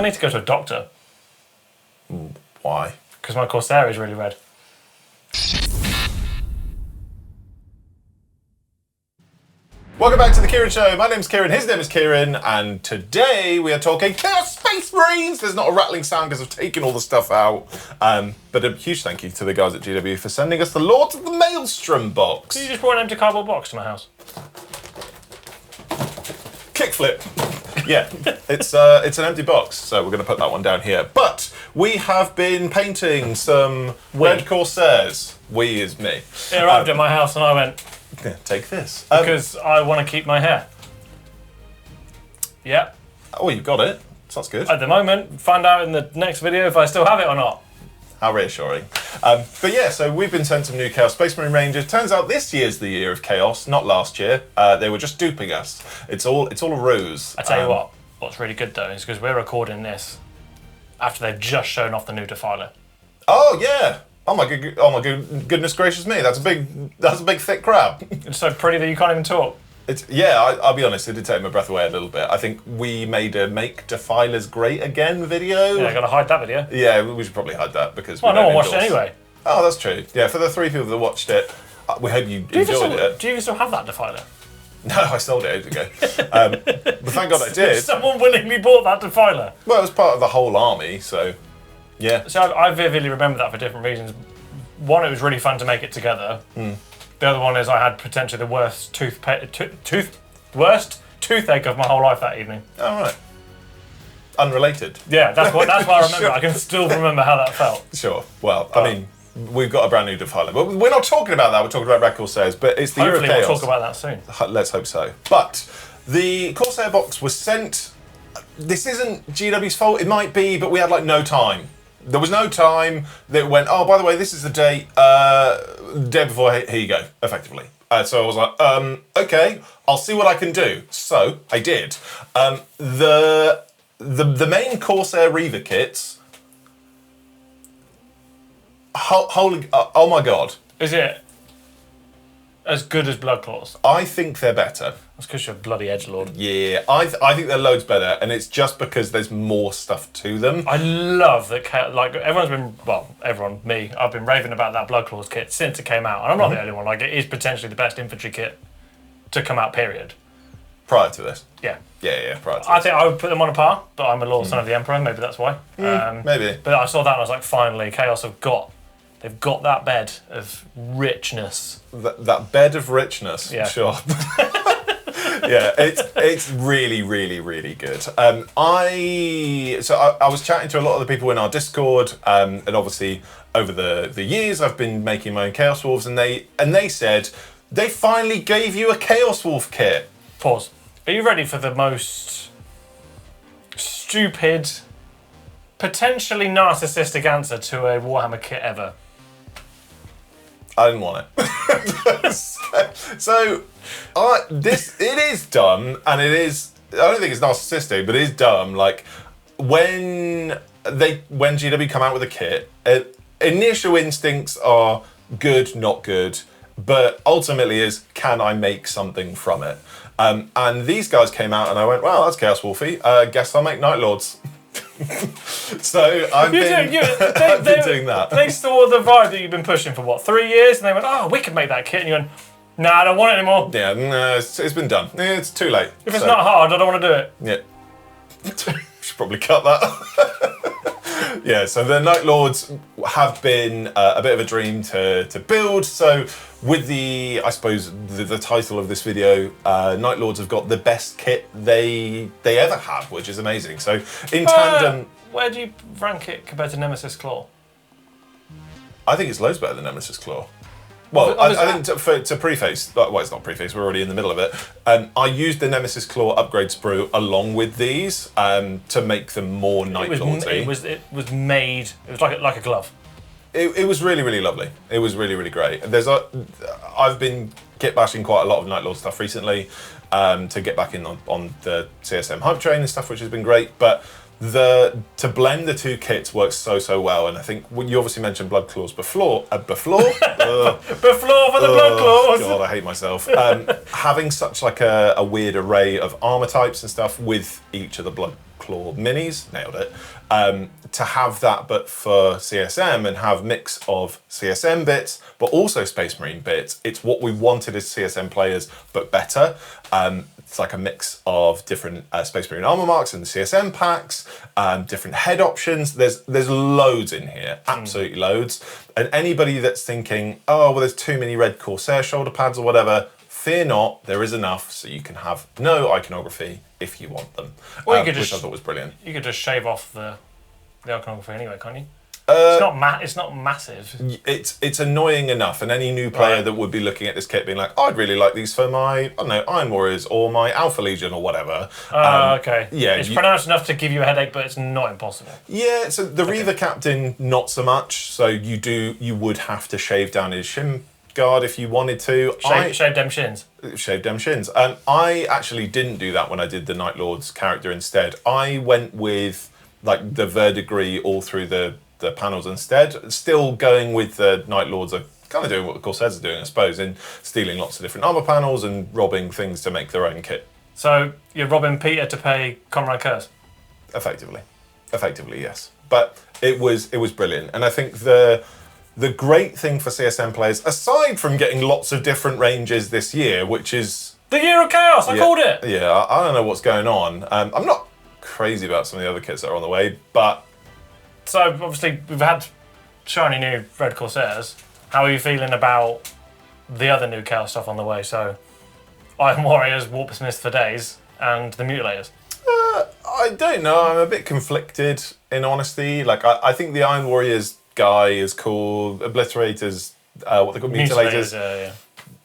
I need to go to a doctor. Why? Because my Corsair is really red. Welcome back to the Kieran Show. My name's Kieran, his name is Kieran, and today we are talking Chaos Space Marines. There's not a rattling sound because I've taken all the stuff out. But a huge thank you to the guys at GW for sending us the Lords of the Maelstrom box. So you just brought an empty cardboard box to my house? Kickflip. Yeah, it's an empty box, so we're going to put that one down here. But we have been painting some Red Corsairs. We is me. It arrived at my house and I went, yeah, take this. because I want to keep my hair. Yeah. Oh, you got it. So that's good. At the moment, find out in the next video if I still have it or not. How reassuring. But yeah, so we've been sent some new Chaos Space Marine Rangers. Turns out this year's the year of Chaos, not last year. They were just duping us. It's all a ruse. I tell you what's really good though is because we're recording this after they've just shown off the new Defiler. Oh yeah. Oh my goodness gracious me! That's a big thick crab. It's so pretty that you can't even talk. I'll be honest, it did take my breath away a little bit. I think we made a Make Defilers Great Again video. Yeah, I gotta hide that video. Yeah, we should probably hide that because no one watched it anyway. Oh, that's true. Yeah, for the 3 people that watched it, we hope you enjoyed it. Do you even still have that Defiler? No, I sold it ages ago. But thank God I did. Someone willingly bought that Defiler. Well, it was part of the whole army, so yeah. So I vividly remember that for different reasons. One, it was really fun to make it together. The other one is I had potentially the worst toothache of my whole life that evening. All right. Unrelated. Yeah, that's what I remember. Sure. I can still remember how that felt. Sure. Well, I mean, we've got a brand new Defiler, but we're not talking about that. We're talking about Red Corsairs, but it's the year of Chaos. Hopefully we'll talk about that soon. Let's hope so. But the Corsair box was sent. This isn't GW's fault. It might be, but we had like no time. There was no time. They went, oh, by the way, this is the date. Day before, here you go, effectively. So I was like, okay, I'll see what I can do. So I did. The main Corsair Reaver kits. Holy, oh my God! Is it as good as Blood Claws? I think they're better. That's because you're a bloody edgelord. Yeah, I think they're loads better, and it's just because there's more stuff to them. I love that. Like me, I've been raving about that Blood Claws kit since it came out, and I'm not the only one. Like, it is potentially the best infantry kit to come out. Period. Prior to this. Yeah. Yeah. Prior to this. I think I would put them on a par, but I'm a loyal son of the Emperor. Maybe that's why. Maybe. But I saw that and I was like, finally, Chaos they've got that bed of richness. That bed of richness. Yeah. Sure. Yeah, it's really, really, really good. I was chatting to a lot of the people in our Discord, and obviously over the years I've been making my own Chaos Wolves, and they said they finally gave you a Chaos Wolf kit. Pause. Are you ready for the most stupid, potentially narcissistic answer to a Warhammer kit ever? I didn't want it. It is dumb, and it is. I don't think it's narcissistic, but it is dumb. Like when GW come out with a kit, initial instincts are good, not good, but ultimately is, can I make something from it? And these guys came out, and I went, well, that's Chaos Wolfy. Guess I'll make Night Lords. So I've been doing that. They saw the vibe that you've been pushing for 3 years, and they went, "Oh, we could make that kit." And you went, "Nah, I don't want it anymore." Yeah, no, it's been done. It's too late. If it's not hard, I don't want to do it. Yeah, should probably cut that. Yeah, so the Night Lords have been a bit of a dream to build. So with the title of this video, Night Lords have got the best kit they ever have, which is amazing. So in tandem... Where do you rank it compared to Nemesis Claw? I think it's loads better than Nemesis Claw. Well, I think to preface, well, it's not preface, we're already in the middle of it. I used the Nemesis Claw upgrade sprue along with these to make them more Night Lordsy. It was made, it was like a glove. It was really, really lovely. It was really, really great. I've been kitbashing quite a lot of Night Lord stuff recently to get back in on the CSM hype train and stuff, which has been great. But to blend the two kits works so well, and I think you obviously mentioned Blood Claws before. Before for the Blood Claws. God, I hate myself. Having such like a weird array of armor types and stuff with each of the Blood Claw minis, nailed it. To have that, but for CSM, and have mix of CSM bits, but also Space Marine bits. It's what we wanted as CSM players, but better. It's like a mix of different Space Marine armor marks and CSM packs, different head options. There's loads in here, absolutely loads. And anybody that's thinking, oh, well, there's too many Red Corsair shoulder pads or whatever, fear not, there is enough, so you can have no iconography if you want them, or you could which I thought was brilliant. You could just shave off the iconography anyway, can't you? It's not massive. It's annoying enough, and any new player that would be looking at this kit being like, I'd really like these for my, I don't know, Iron Warriors or my Alpha Legion or whatever. Okay. Yeah, it's pronounced enough to give you a headache, but it's not impossible. Yeah, so the Reaver Captain, not so much. So you would have to shave down his shin guard if you wanted to. Shave them shins. Shave them shins. I actually didn't do that when I did the Night Lord's character instead. I went with like the verdigris all through the panels instead. Still going with the Night Lords are kind of doing what the Corsairs are doing, I suppose, in stealing lots of different armor panels and robbing things to make their own kit. So you're robbing Peter to pay Conrad Curse? Effectively, yes. But it was brilliant, and I think the great thing for CSM players, aside from getting lots of different ranges this year, which is the Year of Chaos. I called it. Yeah, I don't know what's going on. I'm not crazy about some of the other kits that are on the way, but so obviously we've had shiny new Red Corsairs. How are you feeling about the other new Chaos stuff on the way? So Iron Warriors, Warp Smiths for days, and the Mutilators. I don't know. I'm a bit conflicted, in honesty. Like I think the Iron Warriors guy is cool. Obliterators, what they call Mutilators. Yeah.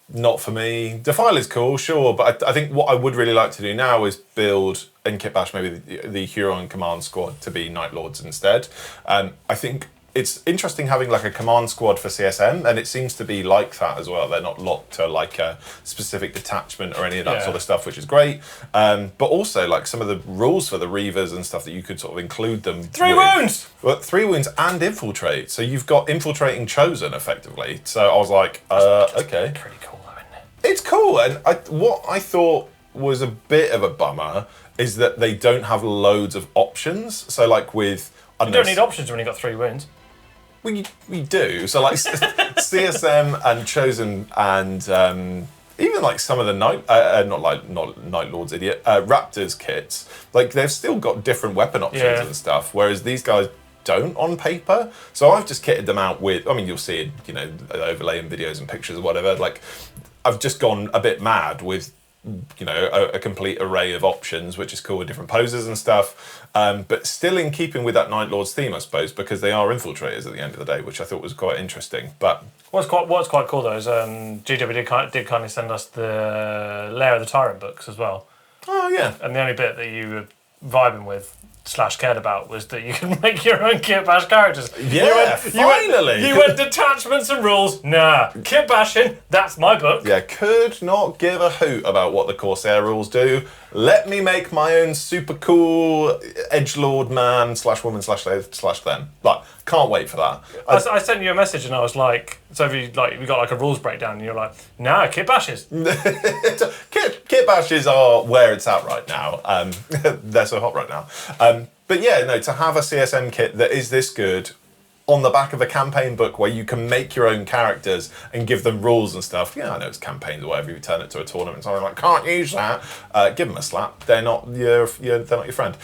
Not for me. Defile is cool, sure, but I think what I would really like to do now is build in Kitbash maybe the Huron Command Squad to be Night Lords instead. I think it's interesting having like a command squad for CSM, and it seems to be like that as well. They're not locked to like a specific detachment or any of that sort of stuff, which is great. But also like some of the rules for the Reavers and stuff that you could sort of include them. 3 wounds! Well, 3 wounds and infiltrate. So you've got infiltrating chosen effectively. So I was like, okay. Pretty cool though, isn't it? It's cool, and what I thought was a bit of a bummer is that they don't have loads of options. So like with... You don't need options when you've got 3 wounds. We do. So like CSM and Chosen and even like some of the not Night Lords, idiot, Raptors kits, like they've still got different weapon options and stuff, whereas these guys don't on paper. So I've just kitted them out with, I mean, you'll see it, you know, overlay in videos and pictures or whatever. Like I've just gone a bit mad with, you know, a complete array of options, which is cool with different poses and stuff. But still in keeping with that Night Lords theme, I suppose, because they are infiltrators at the end of the day, which I thought was quite interesting. But what's quite cool though is GW did kindly send us the Lair of the Tyrant books as well. Oh yeah. And the only bit that you were vibing with / cared about was that you can make your own kitbash characters. Yeah, finally! You went detachments and rules. Nah, kitbashing, that's my book. Yeah, could not give a hoot about what the Corsair rules do. Let me make my own super cool edgelord man /woman /them. Like, can't wait for that. I sent you a message and I was like, so we got like a rules breakdown and you're like, nah, kitbashes. Kitbashes are where it's at right now. They're so hot right now. But yeah, no, to have a CSM kit that is this good on the back of a campaign book where you can make your own characters and give them rules and stuff. Yeah, I know it's campaigns or whatever. You turn it to a tournament, so I'm like, can't use that. Give them a slap. They're not your friend.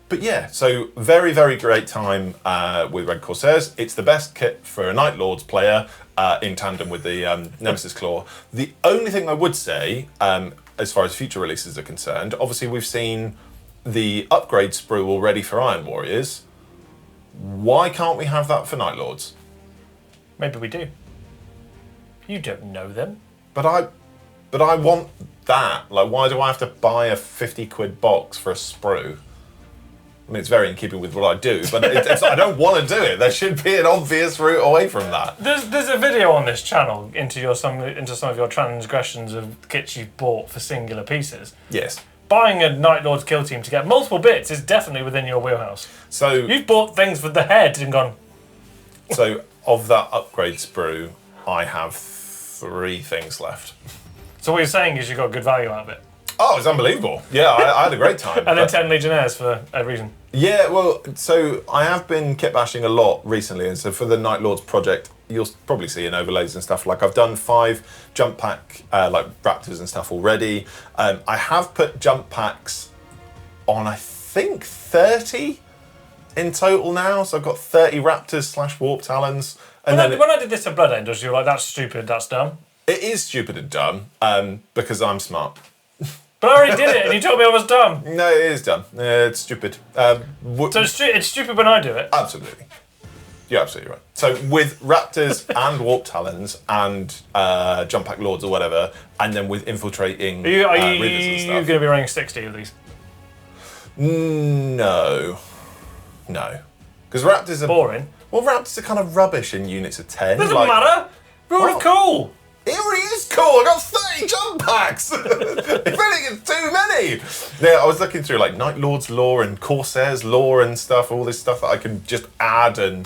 But yeah, so very, very great time with Red Corsairs. It's the best kit for a Night Lords player in tandem with the Nemesis Claw. The only thing I would say, as far as future releases are concerned, obviously we've seen the upgrade sprue already for Iron Warriors. Why can't we have that for Night Lords? Maybe we do. You don't know them. But I want that. Like, why do I have to buy a 50 quid box for a sprue? I mean, it's very in keeping with what I do, but I don't want to do it. There should be an obvious route away from that. There's a video on this channel into some of your transgressions of kits you've bought for singular pieces. Yes. buying a Night Lord's kill team to get multiple bits is definitely within your wheelhouse. So You've bought things with the head and gone, So of that upgrade sprue, I have 3 things left. so what you're saying is you got good value out of it. Oh, it's unbelievable. Yeah, I had a great time. And then 10 Legionnaires for a reason. Yeah, well, so I have been kit bashing a lot recently, and so for the Night Lords project, you'll probably see in overlays and stuff. Like I've done 5 jump pack, like Raptors and stuff already. I have put jump packs on, I think, 30 in total now. So I've got 30 Raptors / Warp Talons. And When I did this at Blood Angels, you were like, that's stupid, that's dumb. it is stupid and dumb because I'm smart. But I already did it and you told me I was dumb. No, it is dumb. It's stupid. So it's stupid when I do it. Absolutely. You're absolutely right. So with Raptors and Warp Talons and Jump Pack Lords or whatever, and then with infiltrating Are you Rivers and stuff. going to be running 60 of these? No. Because Raptors are... Boring. Well, Raptors are kind of rubbish in units of 10. Doesn't matter. We're already cool. It already is cool. I got 30 jump packs. If anything, it's too many. Yeah, I was looking through like Night Lord's lore and Corsairs lore and stuff, all this stuff that I can just add and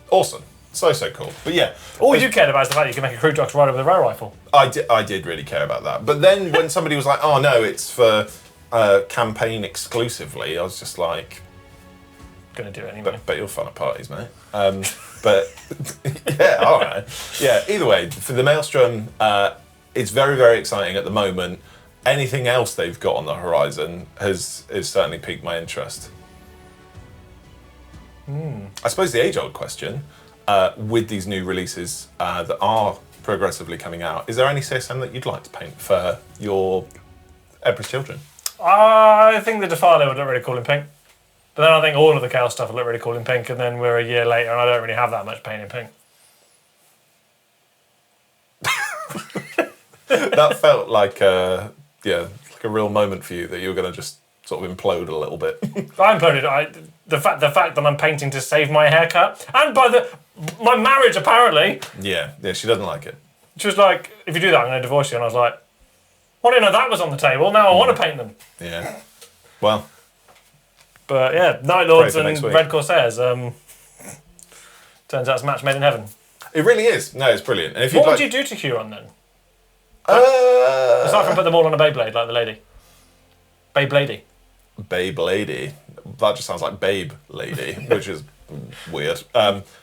awesome. So cool. But yeah, All you cared about is the fact you can make a crew dogs rider with a rail rifle. I did really care about that. But then when somebody was like, "Oh no, it's for campaign exclusively," I was just like, Gonna do it anyway. "Bet you're fun at parties, mate." But yeah, all right. Yeah, either way, for the Maelstrom, it's very, very exciting at the moment. Anything else they've got on the horizon has certainly piqued my interest. I suppose the age-old question, with these new releases that are progressively coming out, is there any CSM that you'd like to paint for your Emperor's Children? I think the Defiler would look really cool in pink. But then I think all of the Chaos stuff would look really cool in pink, and then we're a year later and I don't really have that much paint in pink. That felt like a real moment for you that you were going to just sort of implode a little bit. I imploded. The fact that I'm painting to save my haircut, and by my marriage apparently. Yeah, she doesn't like it. She was like, if you do that, I'm going to divorce you. And I was like, well, I didn't know that was on the table. Now I want to paint them. Yeah. Well. But yeah, Night Lords Pray for and next week. Red Corsairs. Turns out it's a match made in heaven. It really is. No, it's brilliant. And if What would you do to Kieran then? Aside from put them all on a Beyblade like the lady. Beyblady. Babe Lady. That just sounds like Babe Lady, which is weird.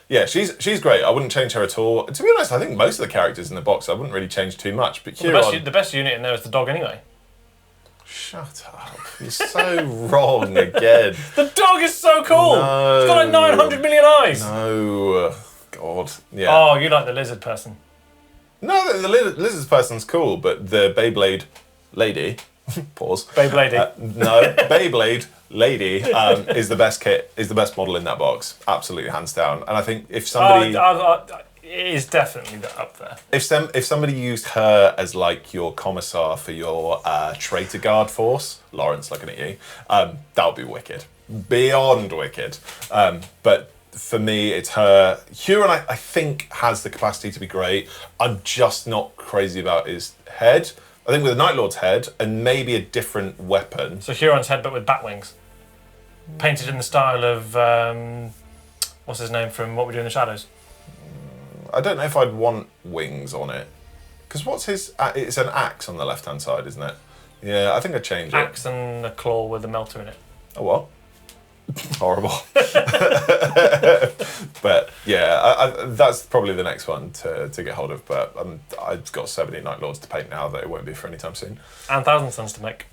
Yeah, she's great. I wouldn't change her at all. To be honest, I think most of the characters in the box I wouldn't really change too much. But Kieran... The best unit in there is the dog anyway. Shut up. You're so wrong again. The dog is so cool. No. It's got like 900 million eyes. No. God. Yeah. Oh, you like the lizard person. No, the lizard person's cool, but the Beyblade lady... Pause. Beyblade. No, Beyblade lady is the best kit, is the best model in that box. Absolutely, hands down. And I think if somebody... it is definitely up there. If somebody used her as like your commissar for your traitor guard force, Lawrence, looking at you, that would be wicked. Beyond wicked. But for me, it's her. Huron, I think, has the capacity to be great. I'm just not crazy about his head. I think with a Night Lord's head and maybe a different weapon. So Huron's head, but with bat wings. Painted in the style of, what's his name from What We Do in the Shadows? I don't know if I'd want wings on it. Because what's his... it's an axe on the left-hand side, isn't it? Yeah, I think I'd change it. Axe and a claw with a melter in it. Oh, what? Horrible. But yeah, that's probably the next one to get hold of. But I've got so many Night Lords to paint now that it won't be for any time soon. And Thousand Suns to make.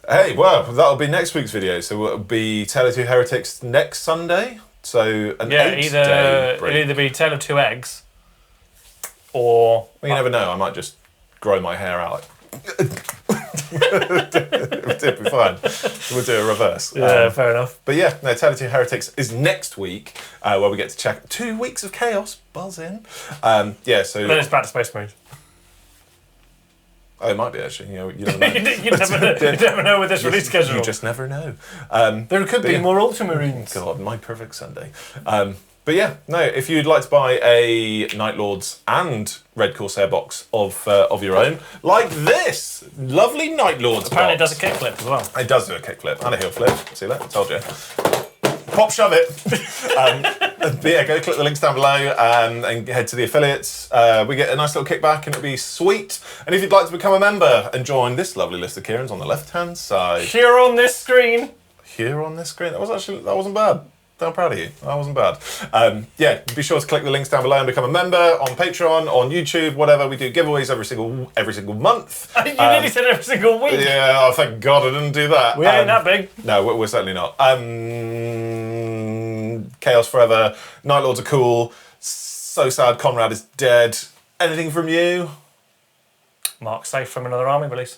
Hey, well, that'll be next week's video. So it'll be Tale of Two Heretics next Sunday. So an 8-day break. It'll either be Tale of Two Eggs or... Well, you never know. I might just grow my hair out. It'll be fine. We'll do a reverse. Yeah, fair enough. But yeah, no, Tale of Two Heretics is next week, where we get to check 2 weeks of chaos. Buzz in. Yeah, so... Then it's back to Space Marines. Oh, it might be actually. You never know. you never know with this release schedule. You just never know. There could be more Ultramarines. God, my perfect Sunday. But yeah, no, if you'd like to buy a Night Lords and Red Corsair box of your own, like this lovely Night Lords Apparently box. it does a kickflip as well. It does do a kickflip and a heel flip. See that? I told you. Pop shove it. But yeah, go click the links down below and head to the affiliates. We get a nice little kickback and it'll be sweet. And if you'd like to become a member and join this lovely list of Kieran's on the left-hand side. Here on this screen. Here on this screen. That wasn't bad. I'm proud of you. That wasn't bad. Yeah, be sure to click the links down below and become a member on Patreon, on YouTube, whatever. We do giveaways every single month. You nearly said every single week. Yeah, oh, thank God I didn't do that. We ain't that big. No, we're certainly not. Chaos Forever. Night Lords are cool. So sad Conrad is dead. Anything from you? Mark safe from another army release.